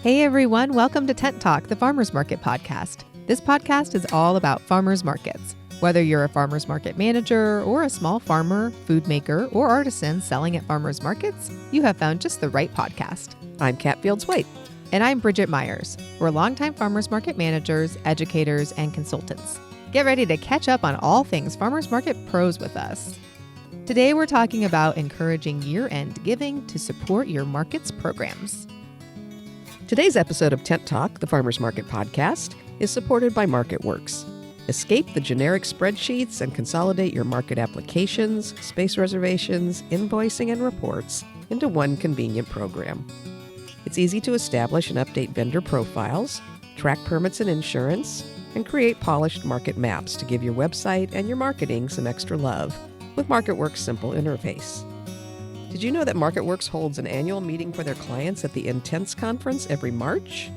Hey everyone, welcome to Tent Talk, the Farmers Market podcast. This podcast is all about farmers markets. Whether you're a farmers market manager or a small farmer, food maker, or artisan selling at farmers markets, you have found just the right podcast. I'm Kat Fields-White. And I'm Bridget Myers. We're longtime farmers market managers, educators, and consultants. Get ready to catch up on all things farmers market pros with us. Today we're talking about encouraging year-end giving to support your market's programs. Today's episode of Tent Talk, the Farmers Market podcast, is supported by MarketWorks. Escape the generic spreadsheets and consolidate your market applications, space reservations, invoicing, and reports into one convenient program. It's easy to establish and update vendor profiles, track permits and insurance, and create polished market maps to give your website and your marketing some extra love with MarketWorks' simple interface. Did you know that MarketWorks holds an annual meeting for their clients at the Intense Conference every March?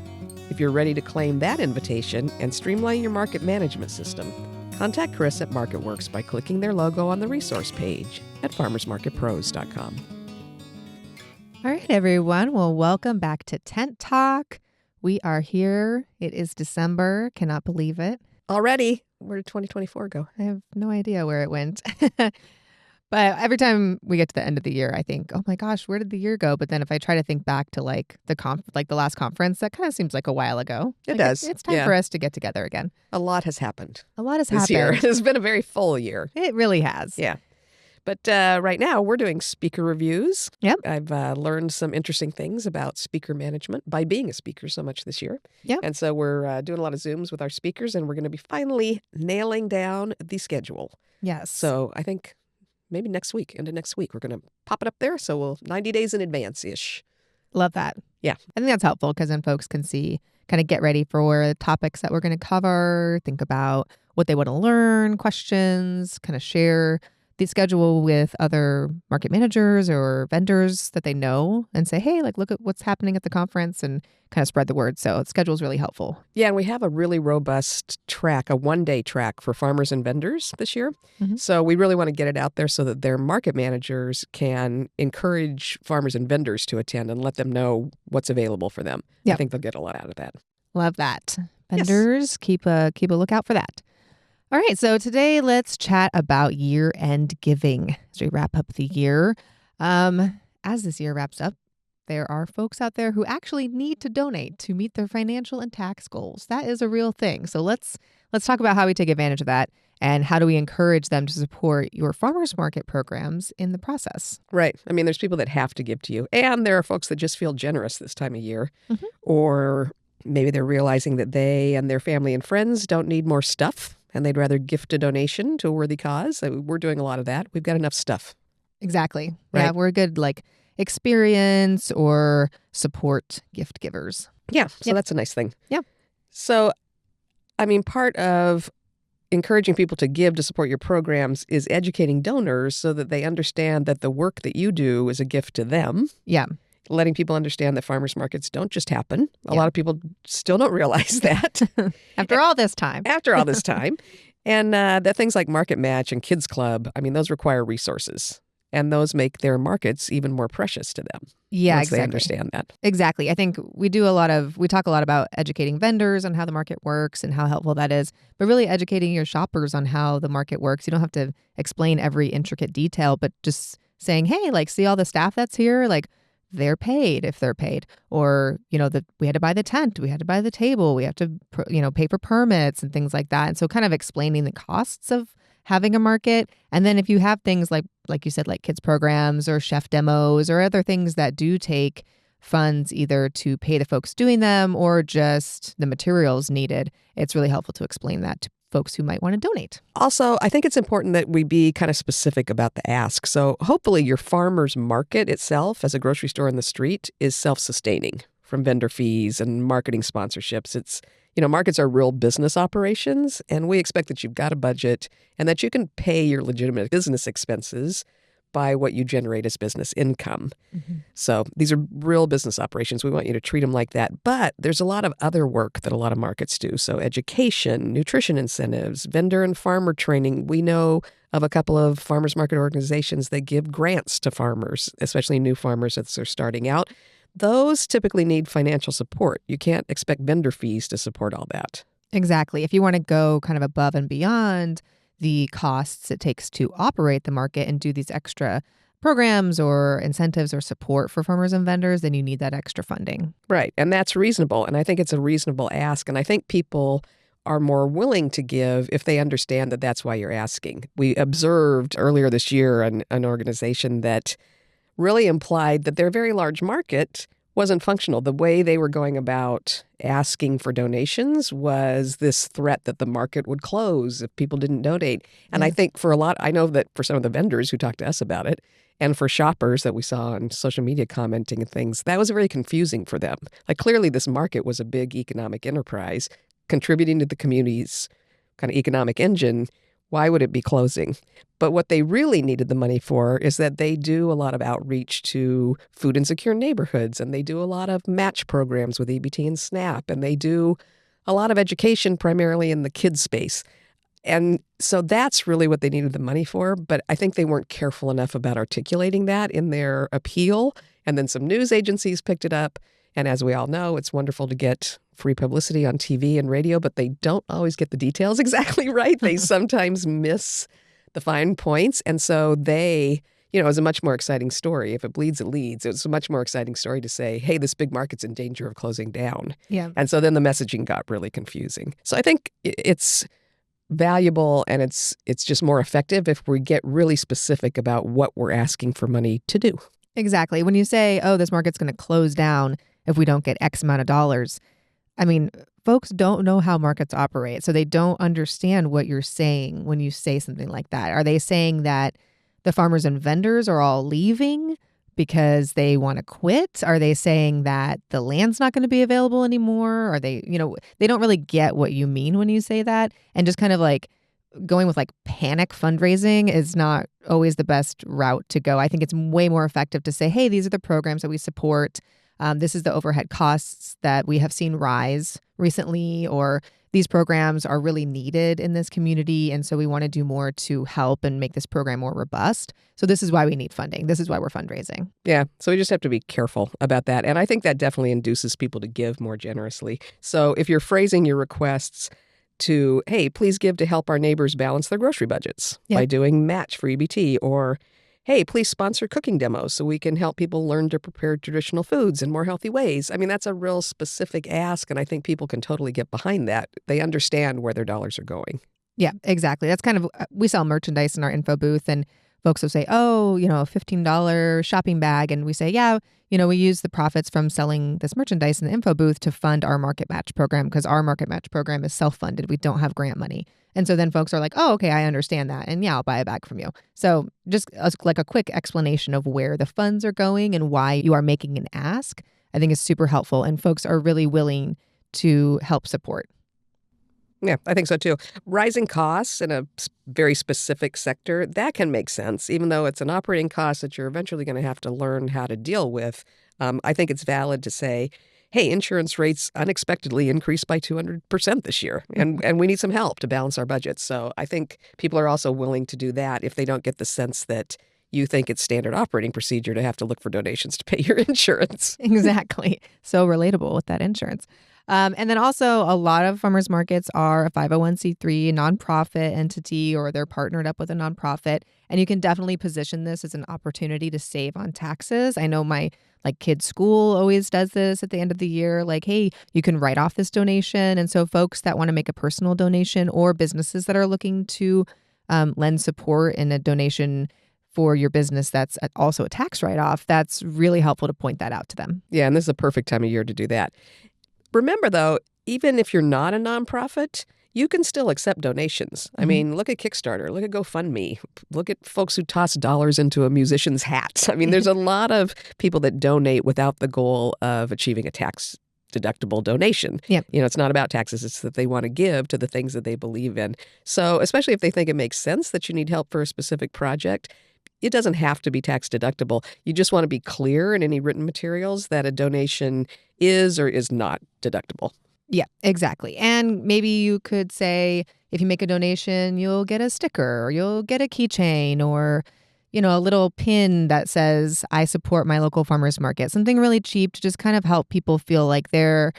If you're ready to claim that invitation and streamline your market management system, contact Chris at MarketWorks by clicking their logo on the resource page at farmersmarketpros.com. All right, everyone. Well, welcome back to Tent Talk. We are here. It is December. Cannot believe it. Already, where did 2024 go? I have no idea where it went. But every time we get to the end of the year, I think, oh my gosh, where did the year go? But then if I try to think back to the last conference, that kind of seems like a while ago. It does. It's time for us to get together again. A lot has happened. A lot has this happened. year. It's been a very full year. It really has. Yeah. But right now, we're doing speaker reviews. Yep. I've learned some interesting things about speaker management by being a speaker so much this year. Yep. And so we're doing a lot of Zooms with our speakers, and we're going to be finally nailing down the schedule. Yes. So I think maybe next week, we're going to pop it up there. So we'll 90 days in advance-ish. Love that. Yeah. I think that's helpful because then folks can see, kind of get ready for the topics that we're going to cover, think about what they want to learn, questions, kind of share the schedule with other market managers or vendors that they know and say, hey, look at what's happening at the conference and kind of spread the word. So the schedule is really helpful. Yeah, and we have a really robust track, a one-day track for farmers and vendors this year. Mm-hmm. So we really want to get it out there so that their market managers can encourage farmers and vendors to attend and let them know what's available for them. Yep. I think they'll get a lot out of that. Love that. Vendors, keep a lookout for that. All right, so today let's chat about year-end giving as we wrap up the year. As this year wraps up, there are folks out there who actually need to donate to meet their financial and tax goals. That is a real thing. So let's talk about how we take advantage of that and how do we encourage them to support your farmers market programs in the process. Right. I mean, there's people that have to give to you, and there are folks that just feel generous this time of year, Mm-hmm. or maybe they're realizing that they and their family and friends don't need more stuff, and they'd rather gift a donation to a worthy cause. So we're doing a lot of that. We've got enough stuff. Exactly. Right. Yeah, we're good experience or support gift givers. Yeah, so Yep. that's a nice thing. Yeah. So, I mean, part of encouraging people to give to support your programs is educating donors so that they understand that the work that you do is a gift to them. Yeah. Letting people understand that farmers markets don't just happen. A Yeah. lot of people still don't realize that After all this time. after all this time. And that things like Market Match and Kids Club, I mean, those require resources. And those make their markets even more precious to them. Yeah, once exactly. they understand that. Exactly. I think we talk a lot about educating vendors on how the market works and how helpful that is, but really educating your shoppers on how the market works. You don't have to explain every intricate detail, but just saying, hey, see all the staff that's here? They're paid if they're paid, or, we had to buy the tent, we had to buy the table, we have to, pay for permits and things like that. And so kind of explaining the costs of having a market. And then if you have things like you said, like kids programs or chef demos or other things that do take funds either to pay the folks doing them or just the materials needed, it's really helpful to explain that to folks who might want to donate. Also, I think it's important that we be kind of specific about the ask. So hopefully your farmer's market itself as a grocery store in the street is self-sustaining from vendor fees and marketing sponsorships. It's, markets are real business operations, and we expect that you've got a budget and that you can pay your legitimate business expenses by what you generate as business income. Mm-hmm. So these are real business operations. We want you to treat them like that. But there's a lot of other work that a lot of markets do. So education, nutrition incentives, vendor and farmer training. We know of a couple of farmers market organizations that give grants to farmers, especially new farmers as they're starting out. those typically need financial support. You can't expect vendor fees to support all that. Exactly. If you want to go kind of above and beyond the costs it takes to operate the market and do these extra programs or incentives or support for farmers and vendors, then you need that extra funding. Right. And that's reasonable. And I think it's a reasonable ask. And I think people are more willing to give if they understand that that's why you're asking. We observed earlier this year an organization that really implied that their very large market wasn't functional. The way they were going about asking for donations was this threat that the market would close if people didn't donate. And I think I know that for some of the vendors who talked to us about it, and for shoppers that we saw on social media commenting and things, that was very confusing for them. Like clearly this market was a big economic enterprise contributing to the community's kind of economic engine. Why would it be closing? But what they really needed the money for is that they do a lot of outreach to food insecure neighborhoods, and they do a lot of match programs with EBT and SNAP, and they do a lot of education primarily in the kids space. And so that's really what they needed the money for. But I think they weren't careful enough about articulating that in their appeal. And then some news agencies picked it up. And as we all know, it's wonderful to get free publicity on TV and radio, but they don't always get the details exactly right. They sometimes miss the fine points. And so it was a much more exciting story. If it bleeds, it leads. It's a much more exciting story to say, hey, this big market's in danger of closing down. Yeah. And so then the messaging got really confusing. So I think it's valuable and it's just more effective if we get really specific about what we're asking for money to do. Exactly. When you say, oh, this market's going to close down if we don't get X amount of dollars, I mean, folks don't know how markets operate, so they don't understand what you're saying when you say something like that. Are they saying that the farmers and vendors are all leaving because they want to quit? Are they saying that the land's not going to be available anymore? Are they, they don't really get what you mean when you say that. And just kind of like going with like panic fundraising is not always the best route to go. I think it's way more effective to say, hey, these are the programs that we support. This is the overhead costs that we have seen rise recently, or these programs are really needed in this community. And so we want to do more to help and make this program more robust. So this is why we need funding. This is why we're fundraising. Yeah. So we just have to be careful about that. And I think that definitely induces people to give more generously. So if you're phrasing your requests to, hey, please give to help our neighbors balance their grocery budgets by doing match for EBT, or hey, please sponsor cooking demos so we can help people learn to prepare traditional foods in more healthy ways. I mean, that's a real specific ask, and I think people can totally get behind that. They understand where their dollars are going. Yeah, exactly. That's kind of, we sell merchandise in our info booth, and folks will say, oh, a $15 shopping bag. And we say, yeah, we use the profits from selling this merchandise in the info booth to fund our Market Match program, because our Market Match program is self-funded. We don't have grant money. And so then folks are like, oh, okay, I understand that. And yeah, I'll buy a bag from you. So just like a quick explanation of where the funds are going and why you are making an ask, I think is super helpful. And folks are really willing to help support. Yeah, I think so too. Rising costs in a very specific sector, that can make sense, even though it's an operating cost that you're eventually going to have to learn how to deal with. I think it's valid to say, hey, insurance rates unexpectedly increased by 200% this year, and we need some help to balance our budgets. So I think people are also willing to do that if they don't get the sense that you think it's standard operating procedure to have to look for donations to pay your insurance. Exactly. So relatable with that insurance. And then also a lot of farmers markets are a 501c3 nonprofit entity, or they're partnered up with a nonprofit. And you can definitely position this as an opportunity to save on taxes. I know my kids' school always does this at the end of the year. Like, hey, you can write off this donation. And so folks that want to make a personal donation, or businesses that are looking to lend support in a donation for your business that's also a tax write-off, that's really helpful to point that out to them. Yeah, and this is a perfect time of year to do that. Remember, though, even if you're not a nonprofit, you can still accept donations. I mean, look at Kickstarter, look at GoFundMe, look at folks who toss dollars into a musician's hat. I mean, there's a lot of people that donate without the goal of achieving a tax deductible donation. Yeah. It's not about taxes. It's that they want to give to the things that they believe in. So especially if they think it makes sense that you need help for a specific project, it doesn't have to be tax deductible. You just want to be clear in any written materials that a donation is or is not deductible. Yeah, exactly. And maybe you could say, if you make a donation, you'll get a sticker, or you'll get a keychain, or, a little pin that says, I support my local farmers market, something really cheap to just kind of help people feel like they're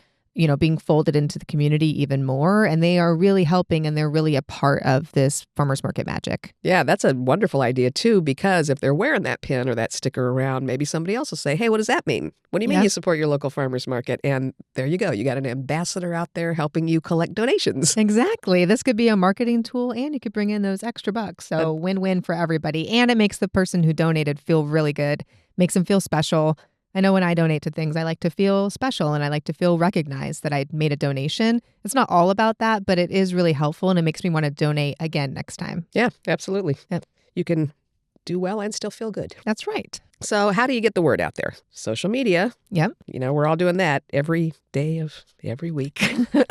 being folded into the community even more. And they are really helping and they're really a part of this farmers market magic. Yeah, that's a wonderful idea, too, because if they're wearing that pin or that sticker around, maybe somebody else will say, hey, what does that mean? What do you mean you support your local farmers market? And there you go. You got an ambassador out there helping you collect donations. Exactly. This could be a marketing tool and you could bring in those extra bucks. So win-win for everybody. And it makes the person who donated feel really good, makes them feel special. I know when I donate to things, I like to feel special and I like to feel recognized that I made a donation. It's not all about that, but it is really helpful and it makes me want to donate again next time. Yeah, absolutely. Yep. You can do well and still feel good. That's right. So how do you get the word out there? Social media. Yep. We're all doing that every day of every week. For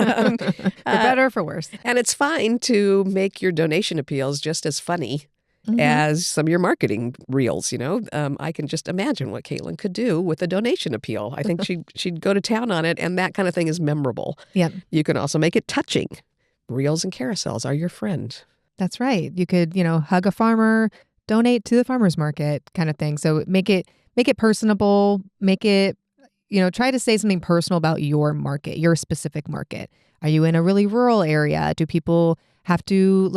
better or for worse. And it's fine to make your donation appeals just as funny as some of your marketing reels, I can just imagine what Caitlin could do with a donation appeal. I think she'd go to town on it, and that kind of thing is memorable. Yep. You can also make it touching. Reels and carousels are your friend. That's right. You could, hug a farmer, donate to the farmer's market kind of thing. So make it personable, make it, try to say something personal about your market, your specific market. Are you in a really rural area? Do people have to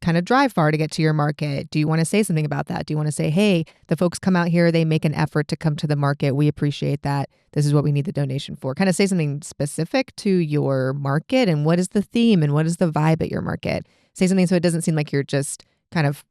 kind of drive far to get to your market? Do you want to say something about that? Do you want to say, hey, the folks come out here, they make an effort to come to the market. We appreciate that. This is what we need the donation for. Kind of say something specific to your market and what is the theme and what is the vibe at your market. Say something so it doesn't seem like you're just kind of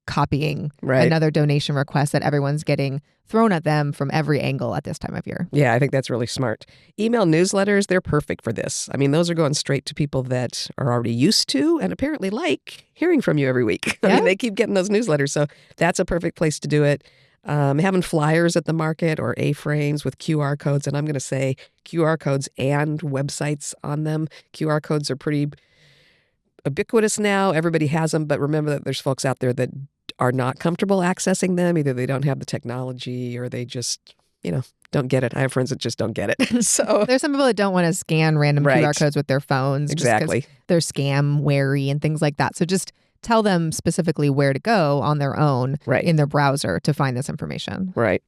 copying another donation request that everyone's getting thrown at them from every angle at this time of year. Yeah, I think that's really smart. Email newsletters, they're perfect for this. I mean, those are going straight to people that are already used to and apparently like hearing from you every week. Yeah. I mean, they keep getting those newsletters, so that's a perfect place to do it. Having flyers at the market or A-frames with QR codes, and I'm going to say QR codes and websites on them. QR codes are pretty ubiquitous now. Everybody has them, but remember that there's folks out there that are not comfortable accessing them. Either they don't have the technology or they just, don't get it. I have friends that just don't get it. So there's some people that don't want to scan random QR codes with their phones. Exactly. Just 'cause they're scam wary and things like that. So just tell them specifically where to go on their own in their browser to find this information. Right.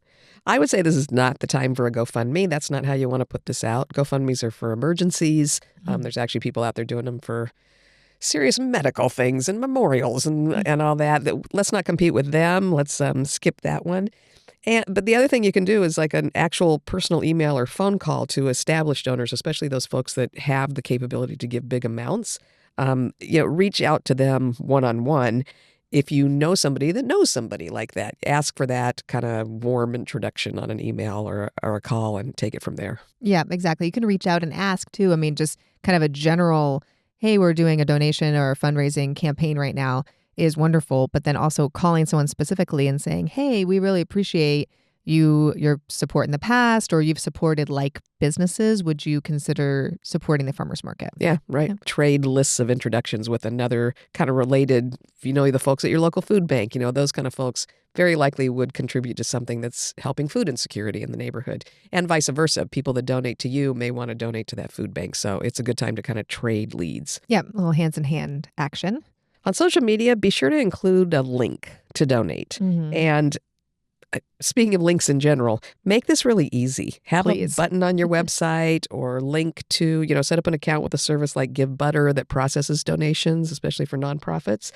I would say this is not the time for a GoFundMe. That's not how you want to put this out. GoFundMes are for emergencies. There's actually people out there doing them for serious medical things and memorials and all that. Let's not compete with them. Let's skip that one. But the other thing you can do is like an actual personal email or phone call to established donors, especially those folks that have the capability to give big amounts. Reach out to them one-on-one. If you know somebody that knows somebody like that, ask for that kind of warm introduction on an email or a call and take it from there. Yeah, exactly. You can reach out and ask too. I mean, just kind of a general, hey, we're doing a donation or a fundraising campaign right now is wonderful. But then also calling someone specifically and saying, hey, we really appreciate your support in the past, or you've supported like businesses. Would you consider supporting the farmers market? Yeah, right. Yeah. Trade lists of introductions with another kind of related, the folks at your local food bank, those kind of folks very likely would contribute to something that's helping food insecurity in the neighborhood, and vice versa. People that donate to you may want to donate to that food bank. So it's a good time to kind of trade leads. Yeah, a little hands-in-hand action. On social media, be sure to include a link to donate. And speaking of links in general, make this really easy. Have a button on your website or link to, set up an account with a service like GiveButter that processes donations, especially for nonprofits.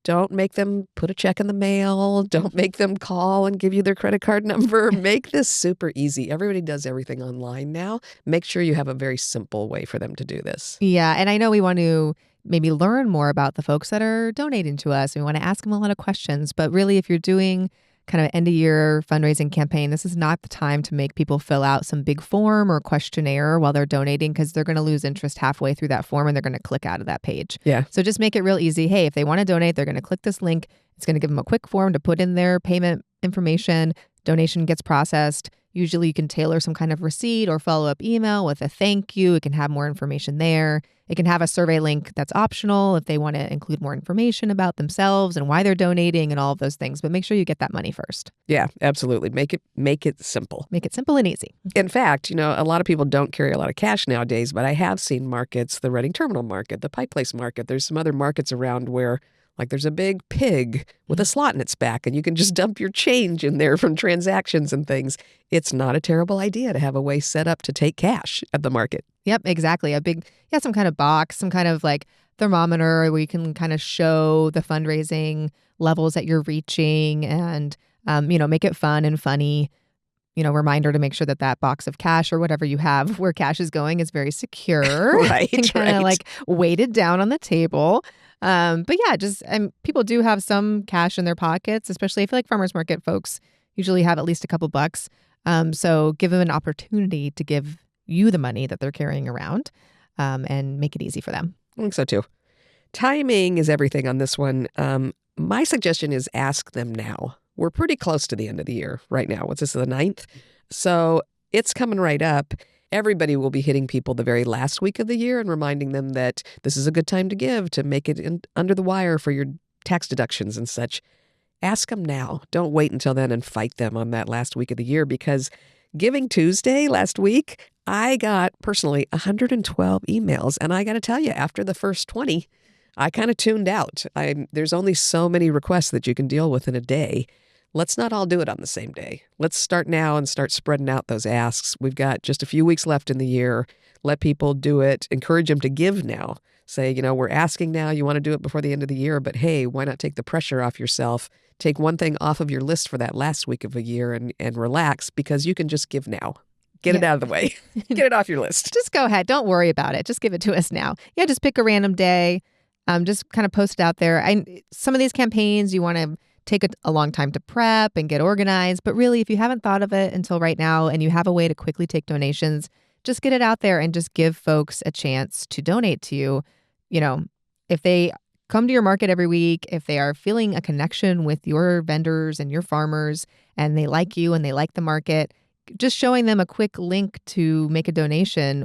Don't make them put a check in the mail. Don't make them call and give you their credit card number. Make this super easy. Everybody does everything online now. Make sure you have a very simple way for them to do this. Yeah, and I know we want to maybe learn more about the folks that are donating to us. We want to ask them a lot of questions, but really if you're doing kind of end of year fundraising campaign, this is not the time to make people fill out some big form or questionnaire while they're donating, because they're going to lose interest halfway through that form and they're going to click out of that page. Yeah. So just make it real easy. Hey, if they want to donate, they're going to click this link. It's going to give them a quick form to put in their payment information. Donation gets processed. Usually you can tailor some kind of receipt or follow-up email with a thank you. It can have more information there. It can have a survey link that's optional if they want to include more information about themselves and why they're donating and all of those things. But make sure you get that money first. Yeah, absolutely. Make it simple. Make it simple and easy. In fact, a lot of people don't carry a lot of cash nowadays, but I have seen markets, the Reading Terminal Market, the Pike Place Market. There's some other markets around where Like there's a big pig with a slot in its back and you can just dump your change in there from transactions and things. It's not a terrible idea to have a way set up to take cash at the market. Yep, exactly. Some kind of box, some kind of like thermometer where you can kind of show the fundraising levels that you're reaching and, make it fun and funny. Reminder to make sure that box of cash or whatever you have where cash is going is very secure. Right, and kind of like weighted down on the table. But yeah, people do have some cash in their pockets, especially I feel like farmers market folks usually have at least a couple bucks. So give them an opportunity to give you the money that they're carrying around and make it easy for them. I think so too. Timing is everything on this one. My suggestion is ask them now. We're pretty close to the end of the year right now. What's this, the 9th? So it's coming right up. Everybody will be hitting people the very last week of the year and reminding them that this is a good time to give, to make it under the wire for your tax deductions and such. Ask them now. Don't wait until then and fight them on that last week of the year, because Giving Tuesday last week, I got personally 112 emails. And I got to tell you, after the first 20, I kind of tuned out. There's only so many requests that you can deal with in a day. Let's not all do it on the same day. Let's start now and start spreading out those asks. We've got just a few weeks left in the year. Let people do it. Encourage them to give now. Say, we're asking now. You want to do it before the end of the year, but hey, why not take the pressure off yourself? Take one thing off of your list for that last week of a year and relax, because you can just give now. Get it out of the way. Get it off your list. Just go ahead. Don't worry about it. Just give it to us now. Yeah, just pick a random day. Just kind of post it out there. Some of these campaigns, you want to take a long time to prep and get organized. But really, if you haven't thought of it until right now and you have a way to quickly take donations, just get it out there and just give folks a chance to donate to you. If they come to your market every week, if they are feeling a connection with your vendors and your farmers and they like you and they like the market, just showing them a quick link to make a donation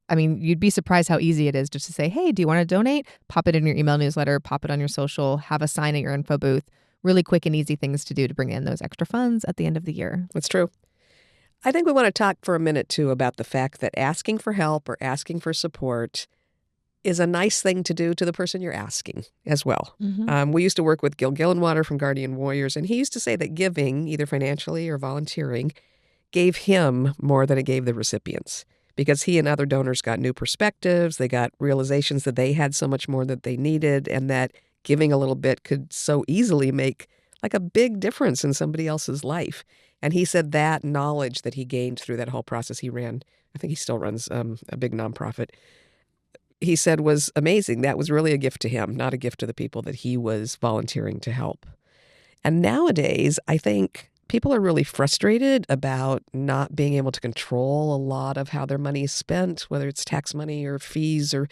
you'd be surprised how easy it is just to say, hey, do you want to donate? Pop it in your email newsletter, pop it on your social, have a sign at your info booth. Really quick and easy things to do to bring in those extra funds at the end of the year. That's true. I think we want to talk for a minute, too, about the fact that asking for help or asking for support is a nice thing to do to the person you're asking as well. Mm-hmm. We used to work with Gil Gillenwater from Guardian Warriors, and he used to say that giving, either financially or volunteering, gave him more than it gave the recipients, because he and other donors got new perspectives. They got realizations that they had so much more that they needed, and that giving a little bit could so easily make like a big difference in somebody else's life. And he said that knowledge that he gained through that whole process he ran, I think he still runs a big nonprofit, he said was amazing. That was really a gift to him, not a gift to the people that he was volunteering to help. And nowadays, I think people are really frustrated about not being able to control a lot of how their money is spent, whether it's tax money or fees or,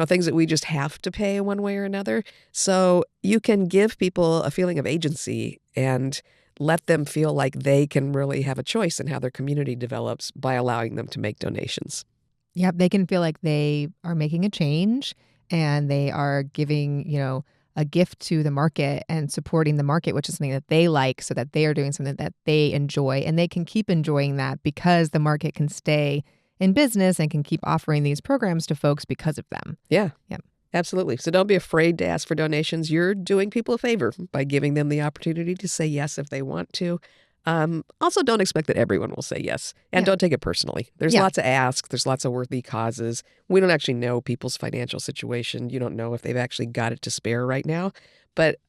things that we just have to pay one way or another. So you can give people a feeling of agency and let them feel like they can really have a choice in how their community develops by allowing them to make donations. Yep, they can feel like they are making a change and they are giving, a gift to the market and supporting the market, which is something that they like, so that they are doing something that they enjoy, and they can keep enjoying that because the market can stay in business and can keep offering these programs to folks because of them. Yeah. Yep. Absolutely. So don't be afraid to ask for donations. You're doing people a favor by giving them the opportunity to say yes if they want to. Also, don't expect that everyone will say yes, and don't take it personally. There's lots of asks. There's lots of worthy causes. We don't actually know people's financial situation. You don't know if they've actually got it to spare right now, but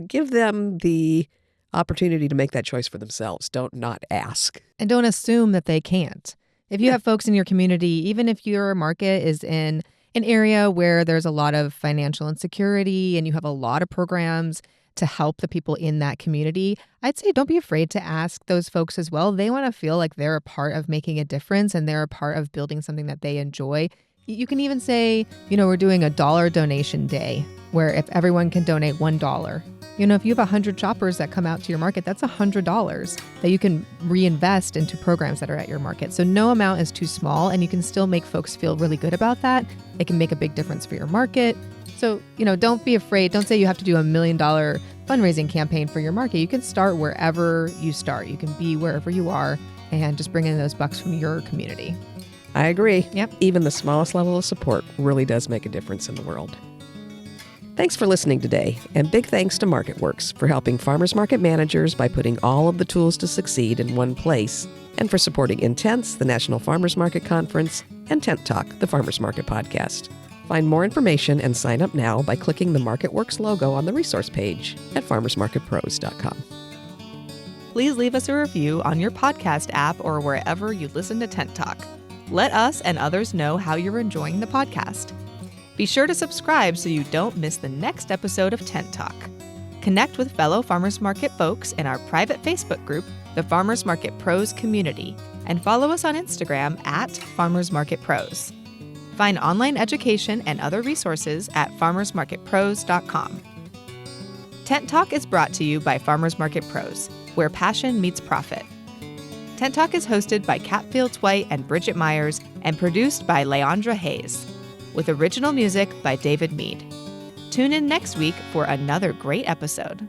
give them the opportunity to make that choice for themselves. Don't not ask. And don't assume that they can't. If you have folks in your community, even if your market is in an area where there's a lot of financial insecurity and you have a lot of programs to help the people in that community, I'd say don't be afraid to ask those folks as well. They want to feel like they're a part of making a difference and they're a part of building something that they enjoy. You can even say, we're doing a $1 donation day, where if everyone can donate $1, if you have 100 shoppers that come out to your market, that's $100 that you can reinvest into programs that are at your market. So no amount is too small, and you can still make folks feel really good about that. It can make a big difference for your market. So, don't be afraid. Don't say you have to do $1 million fundraising campaign for your market. You can start wherever you start. You can be wherever you are and just bring in those bucks from your community. I agree. Yep. Even the smallest level of support really does make a difference in the world. Thanks for listening today, and big thanks to MarketWorks for helping farmers market managers by putting all of the tools to succeed in one place, and for supporting Intense, the National Farmers Market Conference, and Tent Talk, the Farmers Market Podcast. Find more information and sign up now by clicking the MarketWorks logo on the resource page at farmersmarketpros.com. Please leave us a review on your podcast app or wherever you listen to Tent Talk. Let us and others know how you're enjoying the podcast. Be sure to subscribe so you don't miss the next episode of Tent Talk. Connect with fellow farmers market folks in our private Facebook group, the Farmers Market Pros Community, and follow us on Instagram at Farmers Market Pros. Find online education and other resources at farmersmarketpros.com. Tent Talk is brought to you by Farmers Market Pros, where passion meets profit. Tent Talk is hosted by Kat Fields White and Bridget Myers and produced by Leandra Hayes, with original music by David Mead. Tune in next week for another great episode.